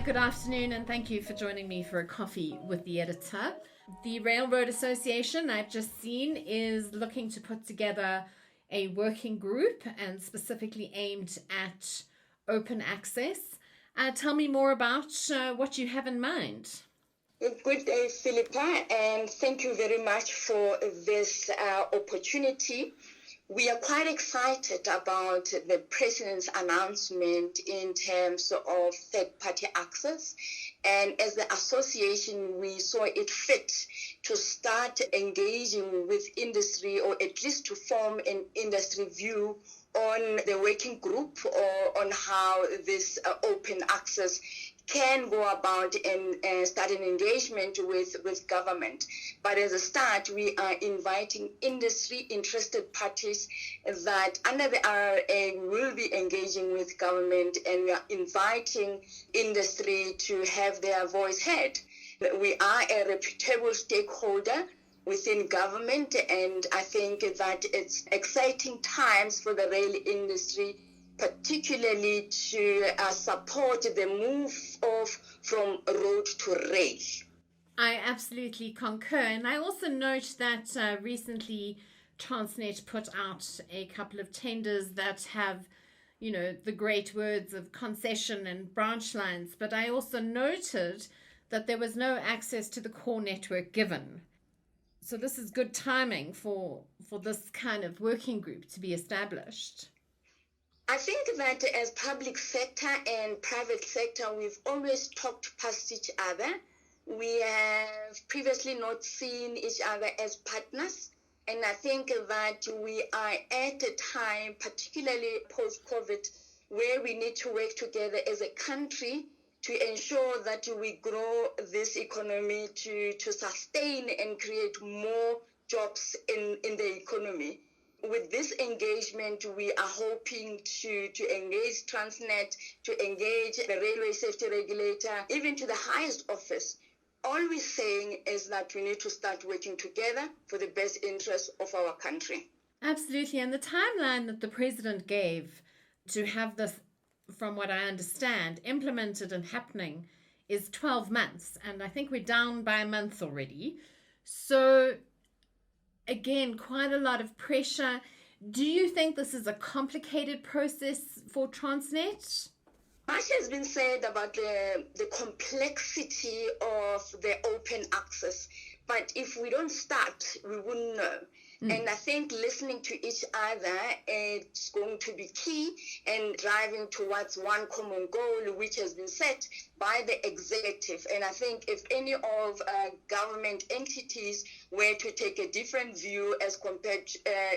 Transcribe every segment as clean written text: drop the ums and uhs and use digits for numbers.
good afternoon, and thank you for joining me for a coffee with the editor. The Railroad Association, I've just seen, is looking to put together a working group and specifically aimed at open access. Tell me more about what you have in mind. Good day, Philippa, and thank you very much for this opportunity. We are quite excited about the President's announcement in terms of third-party access. And as the association, we saw it fit to start engaging with industry, or at least to form an industry view on the working group or on how this open access can go about and start an engagement with government. But as a start, we are inviting industry interested parties that under the RRA will be engaging with government, and we are inviting industry to have their voice heard. We are a reputable stakeholder within government, and I think that it's exciting times for the rail industry, particularly to support the move from road to rail. I absolutely concur. And I also note that recently Transnet put out a couple of tenders that have, the great words of concession and branch lines. But I also noted that there was no access to the core network given. So this is good timing for this kind of working group to be established. I think that as public sector and private sector, we've always talked past each other. We have previously not seen each other as partners. And I think that we are at a time, particularly post-COVID, where we need to work together as a country to ensure that we grow this economy to sustain and create more jobs in the economy. With this engagement, we are hoping to engage Transnet, to engage the Railway Safety Regulator, even to the highest office. All we're saying is that we need to start working together for the best interest of our country. Absolutely. And the timeline that the President gave to have this, from what I understand, implemented and happening is 12 months. And I think we're down by a month already. So again, quite a lot of pressure. Do you think this is a complicated process for Transnet? Much has been said about the complexity of the open access, but if we don't start, we wouldn't know. And I think listening to each other is going to be key and driving towards one common goal, which has been set by the executive. And I think if any of government entities were to take a different view as compared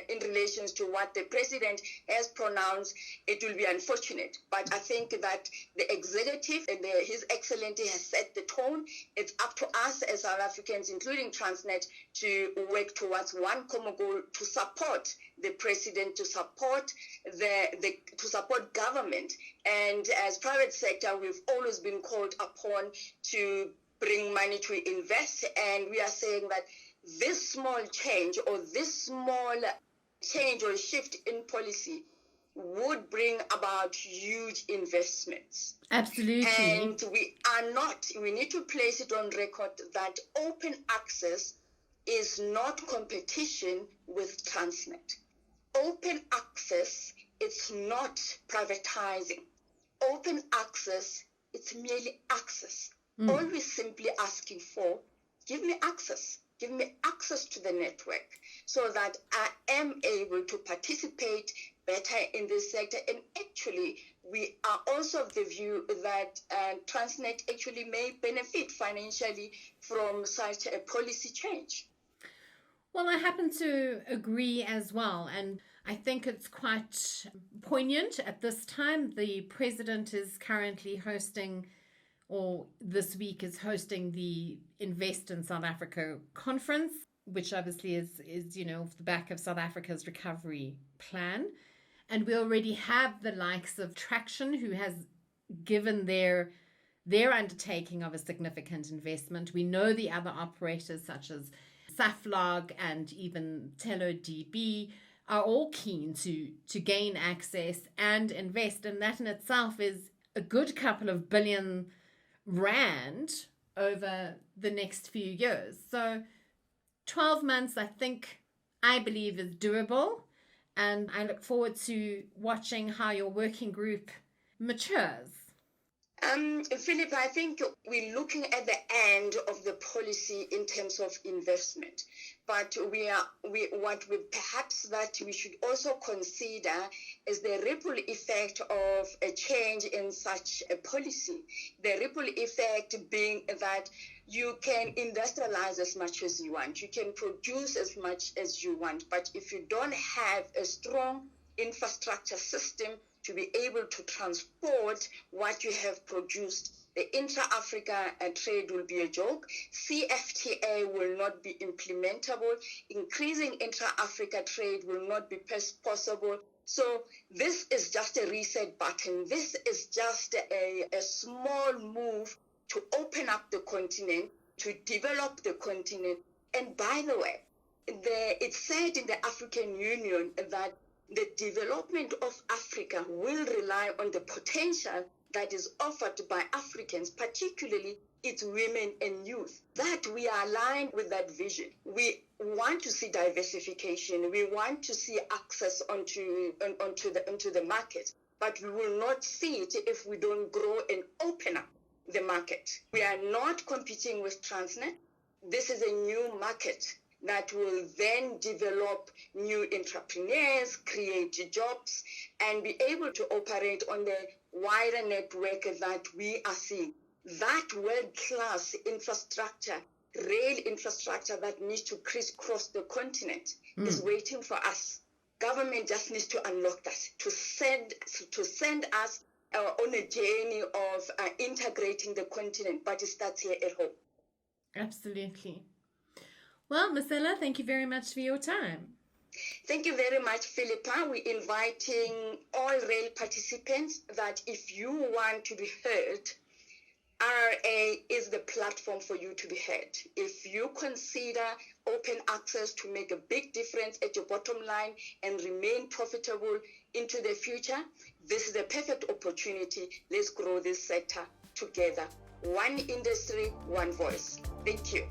in relation to what the president has pronounced, it will be unfortunate. But I think that the executive and His Excellency has set the tone. It's up to us as South Africans, including Transnet, to work towards one common goal, to support the president, to support to support government. And as private sector, we've always been called upon to bring money to invest, and we are saying that this small change or shift in policy would bring about huge investments. Absolutely. And we need to place it on record that open access is not competition with Transnet. Open access, it's not privatizing. Open access, it's merely access. All we're simply asking for, give me access. Give me access to the network so that I am able to participate better in this sector. And actually, we are also of the view that Transnet actually may benefit financially from such a policy change. Well, I happen to agree as well. And I think it's quite poignant at this time. The president is currently hosting, or this week is hosting, the Invest in South Africa conference, which obviously is off the back of South Africa's recovery plan. And we already have the likes of Traction, who has given their undertaking of a significant investment. We know the other operators such as Saflog and even TeloDB are all keen to gain access and invest. And that in itself is a good couple of billion rand over the next few years. So 12 months, I believe is doable. And I look forward to watching how your working group matures. Philip, I think we're looking at the end of the policy in terms of investment, but perhaps that we should also consider is the ripple effect of a change in such a policy. The ripple effect being that you can industrialize as much as you want, you can produce as much as you want, but if you don't have a strong infrastructure system to be able to transport what you have produced, the intra-Africa trade will be a joke. CFTA will not be implementable. Increasing intra-Africa trade will not be possible. So this is just a reset button. This is just a small move to open up the continent, to develop the continent. And by the way, it's said in the African Union that the development of Africa will rely on the potential that is offered by Africans, particularly its women and youth. That we are aligned with that vision. We want to see diversification. We want to see access onto the market. But we will not see it if we don't grow and open up the market. We are not competing with Transnet. This is a new market that will then develop new entrepreneurs, create jobs, and be able to operate on the wider network that we are seeing. That world-class infrastructure, rail infrastructure that needs to crisscross the continent is waiting for us. Government just needs to unlock that, to send us on a journey of integrating the continent, but it starts here at home. Absolutely. Well, Mesela, thank you very much for your time. Thank you very much, Philippa. We're inviting all rail participants that if you want to be heard, RRA is the platform for you to be heard. If you consider open access to make a big difference at your bottom line and remain profitable into the future, this is the perfect opportunity. Let's grow this sector together. One industry, one voice. Thank you.